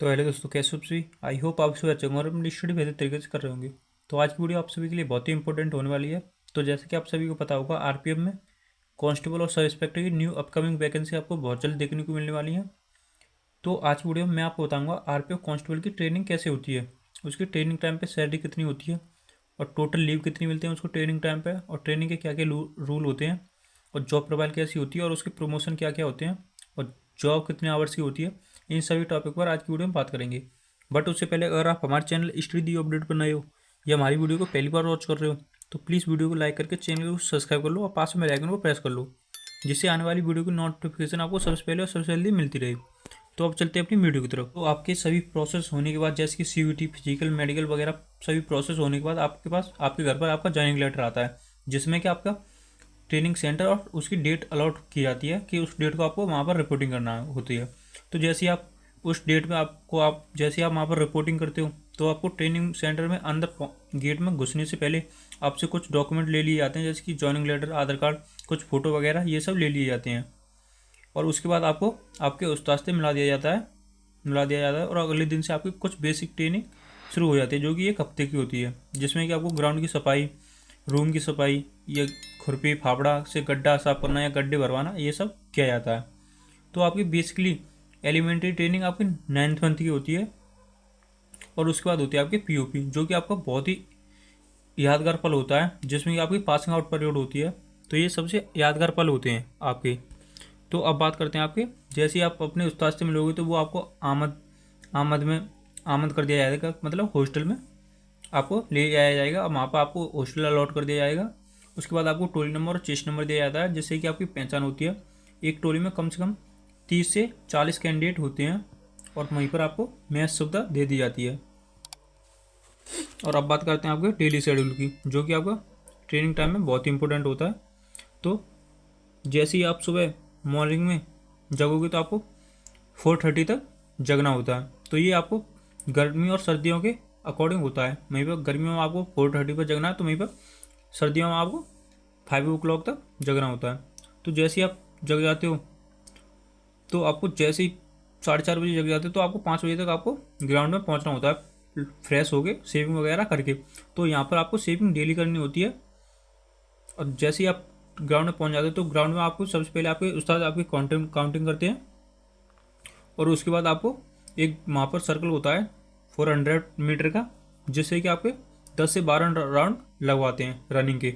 तो हेलो दोस्तों, कैसे हो सभी। आई होप आप सभी अच्छे होंगे और अपनी स्टडी बेहतर तरीके से कर रहे होंगे। तो आज की वीडियो आप सभी के लिए बहुत ही इंपॉर्टेंट होने वाली है। तो जैसे कि आप सभी को पता होगा, आरपीएफ में कांस्टेबल और सब इंस्पेक्टर की न्यू अपकमिंग वैकेंसी आपको बहुत जल्द देखने को मिलने वाली है। तो आज की वीडियो में मैं आपको बताऊंगा आरपीएफ कांस्टेबल की ट्रेनिंग कैसे होती है, उसकी ट्रेनिंग टाइम पे सैलरी कितनी होती है और टोटल लीव कितनी मिलती है उसको ट्रेनिंग टाइम पे, और ट्रेनिंग के क्या क्या रूल होते हैं, और जॉब प्रोफाइल कैसी होती है और उसके प्रमोशन क्या क्या होते हैं, और जॉब कितने आवर्स की होती है। इन सभी टॉपिक पर आज की वीडियो में बात करेंगे। बट उससे पहले अगर आप हमारे चैनल स्टडी दी अपडेट पर नए हो या हमारी वीडियो को पहली बार वॉच कर रहे हो, तो प्लीज़ वीडियो को लाइक करके चैनल को सब्सक्राइब कर लो और पास में बेल आइकन को प्रेस कर लो, जिससे आने वाली वीडियो की नोटिफिकेशन आपको सबसे पहले और सबसे जल्दी मिलती रहे। तो अब चलते हैं अपनी वीडियो की तरफ। तो आपके सभी प्रोसेस होने के बाद, जैसे कि सीयूटी, फिजिकल, मेडिकल वगैरह सभी प्रोसेस होने के बाद आपके पास आपके घर पर आपका ज्वाइनिंग लेटर आता है, जिसमें कि आपका ट्रेनिंग सेंटर और उसकी डेट अलॉट की जाती है कि उस डेट को आपको वहाँ पर रिपोर्टिंग करना होती है। तो जैसे आप उस डेट में आप जैसे आप वहाँ पर रिपोर्टिंग करते हो, तो आपको ट्रेनिंग सेंटर में अंदर गेट में घुसने से पहले आपसे कुछ डॉक्यूमेंट ले लिए जाते हैं, जैसे कि ज्वाइनिंग लेटर, आधार कार्ड, कुछ फ़ोटो वगैरह, ये सब ले लिए जाते हैं। और उसके बाद आपको आपके उस्ताद से मिला दिया जाता है और अगले दिन से आपकी कुछ बेसिक ट्रेनिंग शुरू हो जाती है, जो कि एक हफ्ते की होती है, जिसमें कि आपको ग्राउंड की सफाई, रूम की सफाई, या खुरपी फावड़ा से गड्ढा साफ करना या गड्ढे भरवाना, ये सब किया जाता है। तो आपकी बेसिकली एलिमेंट्री ट्रेनिंग आपकी 9th मंथ की होती है, और उसके बाद होती है आपकी पीओपी, जो कि आपका बहुत ही यादगार पल होता है, जिसमें कि आपकी पासिंग आउट परेड होती है। तो ये सबसे यादगार पल होते हैं आपके। तो अब बात करते हैं आपके, जैसे ही आप अपने उस्ताद से मिलोगे तो वो आपको आमद आमद में आमद कर दिया जाएगा, मतलब हॉस्टल में आपको ले जाया जाएगा और वहाँ पर आपको हॉस्टल अलॉट कर दिया जाएगा। उसके बाद आपको टोली नंबर और चेस्ट नंबर दिया जाता है, जिससे कि आपकी पहचान होती है। एक टोली में कम से कम 30 से 40 कैंडिडेट होते हैं, और वहीं पर आपको मैच सुविधा दे दी जाती है। और अब बात करते हैं आपके डेली शेड्यूल की, जो कि आपका ट्रेनिंग टाइम में बहुत ही इंपॉर्टेंट होता है। तो जैसे ही आप सुबह मॉर्निंग में जगोगे तो आपको 4:30 तक जगना होता है। तो ये आपको गर्मी और सर्दियों के अकॉर्डिंग होता है। वहीं पर गर्मियों में आपको 4:30 पर जगना है, तो वहीं पर सर्दियों में आपको 5 o'clock तक जगना होता है। तो जैसे ही आप जग जाते हो, तो आपको जैसे ही 4:30 बजे जग जाते हो, तो आपको 5 बजे तक आपको ग्राउंड में पहुंचना होता है, फ्रेश होके शेविंग वगैरह करके। तो यहाँ पर आपको शेविंग डेली करनी होती है। और जैसे ही आप ग्राउंड में पहुंच जाते हो, तो ग्राउंड में आपको सबसे पहले आपके उस्ताद आपकी काउंटिंग करते हैं, और उसके बाद आपको एक वहाँ पर सर्कल होता है 400 मीटर का, जिससे कि आपके 10 से 12 राउंड लगवाते हैं रनिंग के।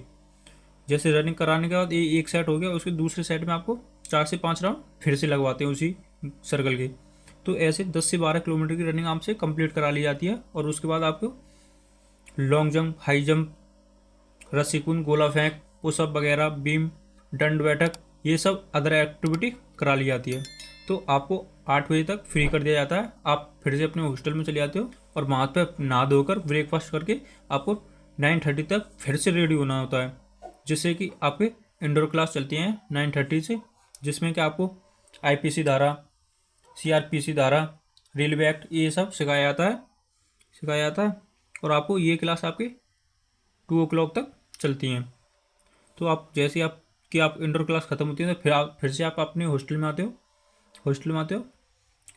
जैसे रनिंग कराने के बाद ये एक सेट हो गया, उसके दूसरे सेट में आपको 4 से 5 राउंड फिर से लगवाते हैं उसी सर्कल के। तो ऐसे 10 से 12 किलोमीटर की रनिंग आपसे कंप्लीट करा ली जाती है। और उसके बाद आपको लॉन्ग जंप, हाई जंप, रस्सी कूद, गोला फेंक, पुशअप वगैरह, बीम, दंड बैठक, ये सब अदर एक्टिविटी करा ली जाती है। तो आपको 8 बजे तक फ्री कर दिया जाता है। आप फिर से अपने हॉस्टल में चले जाते हो, और वहाँ पर नहा धोकर ब्रेकफास्ट करके आपको 9:30 तक फिर से रेडी होना होता है, जिससे कि आपके इंडोर क्लास चलती हैं 9:30 से, जिसमें कि आपको आईपीसी धारा, सीआरपीसी धारा, रेलवे एक्ट, ये सब सिखाया जाता है। और आपको ये क्लास आपकी 2 o'clock तक चलती हैं। तो आप जैसे आप इंडोर क्लास ख़त्म होती है, तो फिर से आप अपने हॉस्टल में आते हो।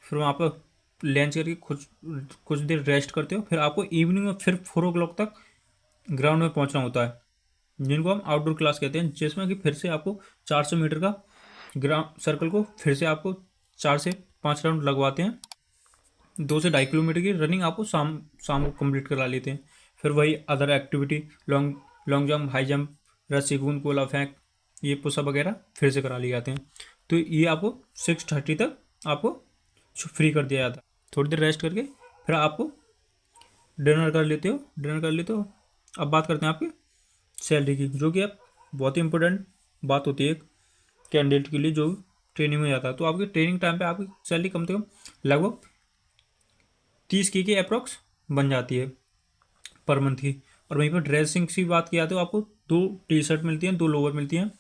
फिर वहाँ पर लंच करके कुछ कुछ देर रेस्ट करते हो। फिर आपको इवनिंग में फिर 4 o'clock तक ग्राउंड में पहुँचना होता है, जिनको हम आउटडोर क्लास कहते हैं, जिसमें कि फिर से आपको 400 मीटर का ग्राउंड सर्कल को फिर से आपको 4 से 5 राउंड लगवाते हैं। 2 से 2.5 किलोमीटर की रनिंग आपको शाम शाम को कंप्लीट करा लेते हैं। फिर वही other activity, long long jump, high jump, रस्सी कूद, गोला फेंक, ये पुशअप वगैरह फिर से करा लिए जाते हैं। तो ये आपको 6:30 तक आपको फ्री कर दिया जाता है। थोड़ी देर रेस्ट करके फिर आपको डिनर कर लेते हो। अब बात करते हैं आपकी सैलरी की, जो कि आप बहुत ही इंपॉर्टेंट बात होती है कैंडिडेट के लिए जो ट्रेनिंग में जाता है। तो आपकी ट्रेनिंग टाइम पे आपकी सैलरी कम से कम लगभग 30K की अप्रॉक्स बन जाती है पर मंथ की। और वहीं पर ड्रेसिंग की बात किया तो आपको 2 टी-शर्ट मिलती हैं, 2 लोवर मिलती हैं,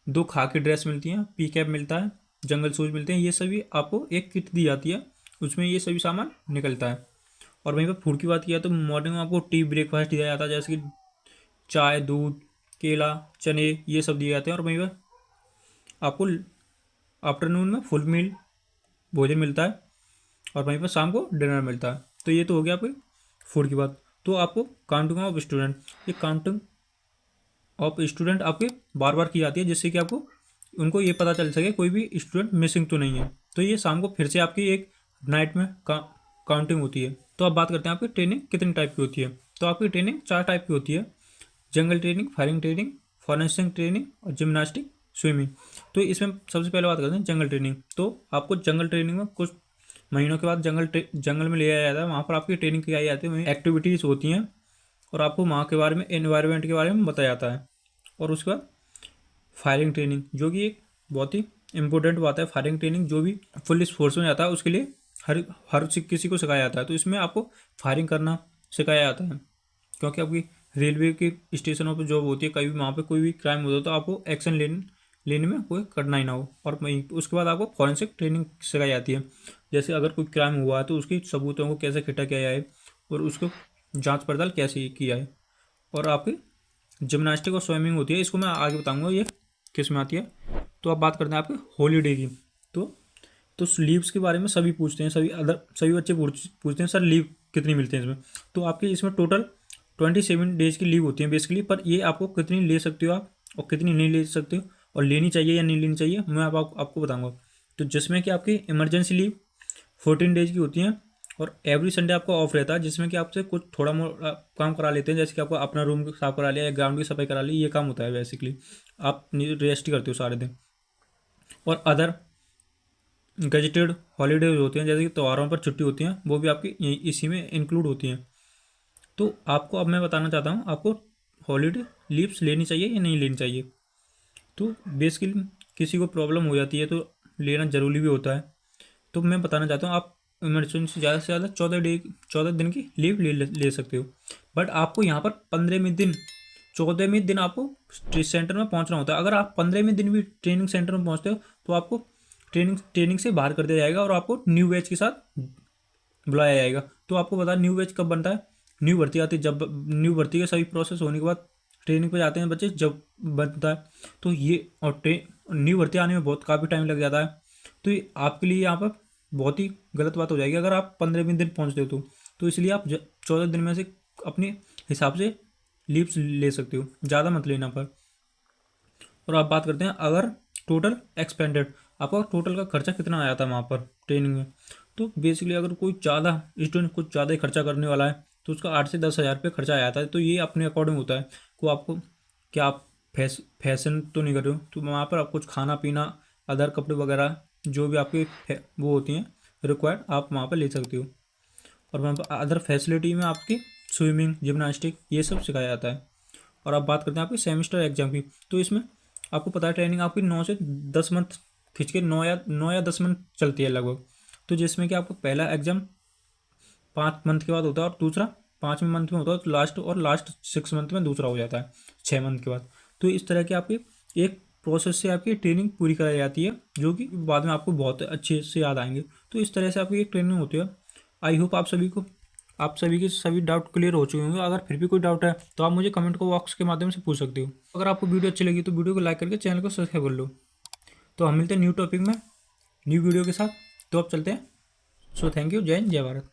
2 खाकी ड्रेस मिलती हैं, पी कैप मिलता है, जंगल शूज मिलते हैं। ये सभी आपको एक किट दी जाती है, उसमें ये सभी सामान निकलता है। और वहीं पर फूड की बात किया तो मॉर्निंग में आपको टी ब्रेकफास्ट दिया जाता है, जैसे कि चाय, दूध, केला, चने, ये सब दिए जाते हैं। और वहीं पर आपको आफ्टरनून में फुल मील भोजन मिलता है। और वहीं पर शाम को डिनर मिलता है। तो ये तो हो गया आपकी फूड की बात। तो आपको काउंटिंग ऑफ स्टूडेंट, ये काउंटिंग ऑफ स्टूडेंट आपके बार बार की जाती है, जिससे कि आपको उनको ये पता चल सके कोई भी स्टूडेंट मिसिंग तो नहीं है। तो ये शाम को फिर से आपकी एक नाइट में काउंटिंग होती है। तो अब बात करते हैं आपकी ट्रेनिंग कितनी टाइप की होती है। तो आपकी ट्रेनिंग 4 टाइप की होती है: jungle training, firing training, forensic training और जिम्नास्टिक, स्विमिंग। तो इसमें सबसे पहले बात करते हैं जंगल ट्रेनिंग। तो आपको जंगल ट्रेनिंग में कुछ महीनों के बाद जंगल में ले जाया जाता है, वहाँ पर आपकी ट्रेनिंग कराई जाती है, वहीं एक्टिविटीज़ होती हैं और आपको वहाँ के बारे में, एनवायरनमेंट के बारे में बताया जाता है। और उसके बाद फायरिंग ट्रेनिंग, जो कि एक बहुत ही इंपॉर्टेंट बात है। फायरिंग ट्रेनिंग जो भी पुलिस फोर्स में जाता है उसके लिए हर हर किसी को सिखाया जाता है। तो इसमें आपको फायरिंग करना सिखाया जाता है, क्योंकि आपकी रेलवे के स्टेशनों पर जॉब होती है, कभी भी वहाँ पे कोई भी क्राइम होता है तो आपको एक्शन लेने में कोई कठिनाई ना हो। और उसके बाद आपको फॉरेंसिक ट्रेनिंग सिखाई जाती है, जैसे अगर कोई क्राइम हुआ है तो उसकी सबूतों को कैसे इकट्ठा किया जाए और उसको जांच पड़ताल कैसे की जाए। और आपकी जिम्नास्टिक और स्विमिंग होती है, इसको मैं आगे बताऊंगा ये किस में आती है। तो अब बात करते हैं आपके हॉलीडे की। तो लीव्स के बारे में सभी पूछते हैं, सभी बच्चे पूछते हैं सर लीव कितनी मिलती है इसमें। तो आपकी इसमें टोटल 27 डेज की लीव होती है बेसिकली, पर ये आपको कितनी ले सकते हो आप और कितनी नहीं ले सकते हो और लेनी चाहिए या नहीं लेनी चाहिए मैं आपको बताऊंगा। तो जिसमें कि आपकी इमरजेंसी लीव 14 डेज की होती हैं और एवरी संडे आपको ऑफ रहता है, जिसमें कि आपसे कुछ थोड़ा मोड़ा काम करा लेते हैं, जैसे कि आपको अपना रूम साफ करा लिया या ग्राउंड की सफाई करा ली, ये काम होता है बेसिकली। आप रेस्ट ही करते हो सारे दिन। और अदर गजेटेड हॉलीडेज होते हैं, जैसे कि त्योहारों पर छुट्टी होती हैं, वो भी आपकी इसी में इंक्लूड होती हैं। तो आपको अब मैं बताना चाहता हूँ आपको हॉलीडे लीव्स लेनी चाहिए या नहीं लेनी चाहिए। तो बेसिकली किसी को प्रॉब्लम हो जाती है तो लेना ज़रूरी भी होता है। तो मैं बताना चाहता हूँ आप इमरजेंसी ज़्यादा से ज़्यादा 14 दिन की लीव ले सकते हो। बट आपको यहाँ पर 14वें दिन आपको सेंटर में पहुँचना होता है। अगर आप 15वें दिन भी ट्रेनिंग सेंटर में पहुँचते हो तो आपको ट्रेनिंग से बाहर कर दिया जाएगा और आपको न्यू बैच के साथ बुलाया जाएगा। तो आपको बता न्यू बैच कब बनता है, न्यू भर्ती आती है जब, न्यू भर्ती के सभी प्रोसेस होने के बाद ट्रेनिंग पे जाते हैं बच्चे जब बनता है। तो ये और न्यू भर्ती आने में बहुत काफ़ी टाइम लग जाता है। तो ये आपके लिए यहाँ पर बहुत ही गलत बात हो जाएगी अगर आप 15वें दिन पहुँचते हो तो इसलिए आप 14 दिन में से अपने हिसाब से लीव्स ले सकते हो, ज़्यादा मत लेना पर। और आप बात करते हैं अगर टोटल एक्सपेंडेड, आपका टोटल का खर्चा कितना आया था वहाँ पर ट्रेनिंग में। तो बेसिकली अगर कोई ज़्यादा स्टूडेंट कुछ ज़्यादा ही खर्चा करने वाला है तो उसका 8 से 10 हज़ार रुपये खर्चा आया था। तो ये अपने अकॉर्डिंग होता है को आपको क्या आप फैशन तो नहीं कर रहे हो, तो वहाँ पर आप कुछ खाना पीना, अदर कपड़े वगैरह जो भी आपके वो होती हैं रिक्वायर्ड, आप वहाँ पर ले सकते हो। और वहाँ पर अदर फैसिलिटी में आपकी स्विमिंग, जिम्नास्टिक ये सब सिखाया जाता है। और आप बात करते हैं आपकी सेमेस्टर एग्जाम की। तो इसमें आपको पता है ट्रेनिंग आपकी 9 से 10 मंथ खींच के 9 या 10 मंथ चलती है लगभग। तो जिसमें कि आपको पहला एग्जाम 5 मंथ के बाद होता है और दूसरा 5वें मंथ में होता है, तो लास्ट 6 मंथ में दूसरा हो जाता है 6 मंथ के बाद। तो इस तरह की आपकी एक प्रोसेस से आपकी ट्रेनिंग पूरी कराई जाती है, जो कि बाद में आपको बहुत अच्छे से याद आएंगे। तो इस तरह से आपकी एक ट्रेनिंग होती है। आई होप आप सभी के सभी डाउट क्लियर हो चुके होंगे। अगर फिर भी कोई डाउट है तो आप मुझे कमेंट को बॉक्स के माध्यम से पूछ सकते हो। अगर आपको वीडियो अच्छी लगी तो वीडियो को लाइक करके चैनल को सब्सक्राइब कर लो। तो हम मिलते हैं न्यू टॉपिक में न्यू वीडियो के साथ। तो अब चलते हैं। सो थैंक यू, जय हिंद, जय भारत।